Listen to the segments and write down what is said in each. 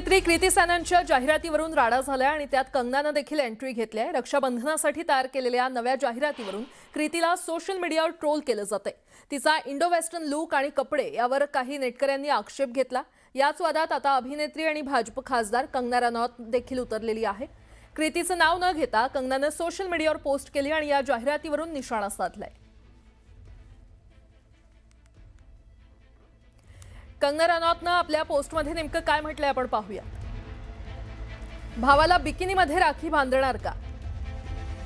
अभिनेत्री कृती सॅननच्या जाहिरातीवरून राडा झालाय आणि त्यात कंगनानं देखील एंट्री घेतली आहे। रक्षाबंधनासाठी तयार केलेल्या नव्या जाहिरातीवरून कृतीला सोशल मीडियावर ट्रोल केलं जातंय। तिचा इंडो वेस्टर्न लुक आणि कपडे यावर काही नेटकऱ्यांनी आक्षेप घेतला। याच वादात आता अभिनेत्री आणि भाजप खासदार कंगना रनौत देखील उतरलेली आहे। कृतीचं नाव न घेता कंगनानं सोशल मीडियावर पोस्ट केली आणि या जाहिरातीवरून निशाणा साधलाय। कंगना रनौतनं आपल्या पोस्टमध्ये नेमकं काय म्हटलंय आपण पाहूया। भावाला बिकिनीमध्ये राखी बांधणार का?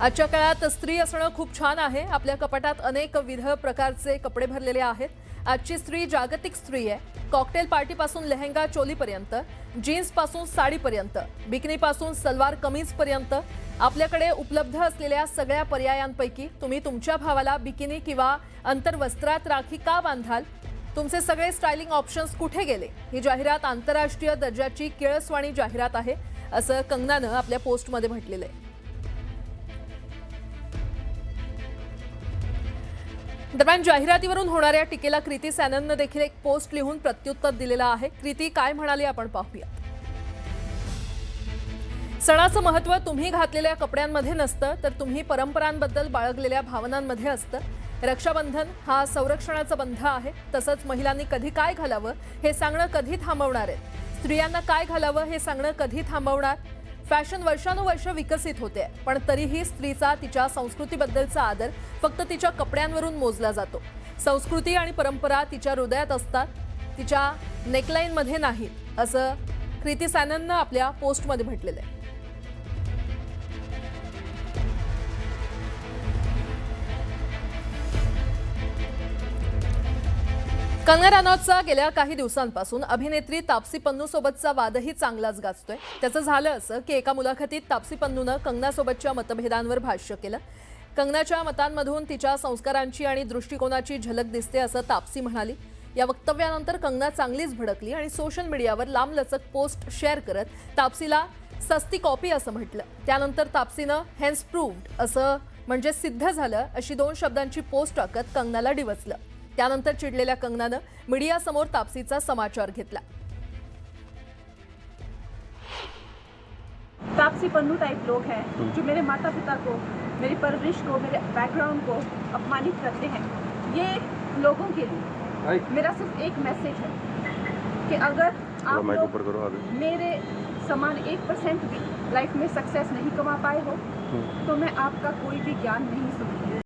आजच्या काळात स्त्री असणं खूप छान आहे। आपल्या कपाटात अनेक विविध प्रकारचे कपडे भरलेले आहेत। आजची स्त्री जागतिक स्त्री आहे। कॉकटेल पार्टीपासून लेहंगा चोलीपर्यंत, जीन्सपासून साडीपर्यंत, बिकिनीपासून सलवार कमीजपर्यंत आपल्याकडे उपलब्ध असलेल्या सगळ्या पर्यायांपैकी तुम्ही तुमच्या भावाला बिकिनी किंवा अंतर्वस्त्रात राखी का बांधाल? तुमचे सगळे स्टायलिंग ऑप्शन्स कुठे गेले? ही जाहिरात आंतरराष्ट्रीय दर्जाची किळसवाणी जाहिरात आहे, असं कंगनानं आपल्या पोस्टमध्ये म्हटलेलं आहे। दरम्यान जाहिरातीवरून होणाऱ्या टीकेला कृती सॅनननं देखील एक पोस्ट लिहून प्रत्युत्तर दिलेलं आहे। कृती काय म्हणाली आपण पाहूया। सणाचं महत्त्व तुम्ही घातलेल्या कपड्यांमध्ये नसतं, तर तुम्ही परंपरांबद्दल बाळगलेल्या भावनांमध्ये असतं। रक्षाबंधन हा संरक्षणाचा बंध आहे। तसंच महिलांनी कधी काय घालावं हे सांगणं कधी थांबवणार आहे? स्त्रियांना काय घालावं हे सांगणं कधी थांबवणार? फॅशन वर्षानुवर्ष विकसित होते, पण तरीही स्त्रीचा तिच्या संस्कृतीबद्दलचा आदर फक्त तिच्या कपड्यांवरून मोजला जातो। संस्कृती आणि परंपरा तिच्या हृदयात असतात, तिच्या नेकलाईनमध्ये नाही, असं कृती सॅनननं आपल्या पोस्टमध्ये म्हटलेलं आहे। कंगना रनौतचा गेल्या काही दिवसांपासून अभिनेत्री तापसी पन्नू सोबतचा वादही चांगलाच गाजतोय। त्याचं झालं असं की एका मुलाखतीत तापसी पन्नूनं कंगनासोबतच्या मतभेदांवर भाष्य केलं। कंगनाच्या मतांमधून तिच्या संस्कारांची आणि दृष्टिकोनाची झलक दिसते, असं तापसी म्हणाली। या वक्तव्यानंतर कंगना चांगलीच भडकली आणि सोशल मीडियावर लांबलचक पोस्ट शेअर करत तापसीला सस्ती कॉपी असं म्हटलं। त्यानंतर तापसीनं हेन्स प्रूव्ड असं म्हणजे सिद्ध झालं अशी 2 शब्दांची पोस्ट टाकत कंगनाला डिवचलं। त्यानंतर चिडलेल्या कंगनानं मीडियासमोर तापसीचा समाचार घेतला। तापसी पन्नू टाइप लोग हैं जो मेरे माता पिता को, मेरी परवरिश को, मेरे बैकग्राउंड को अपमानित करते हैं। ये लोगों के लिए मेरा सिर्फ एक मैसेज है कि अगर आप लोग मेरे समान 1% भी लाइफ में सक्सेस नहीं कमा पाए हो तो मैं आपका कोई भी ज्ञान नहीं सुनूंगी।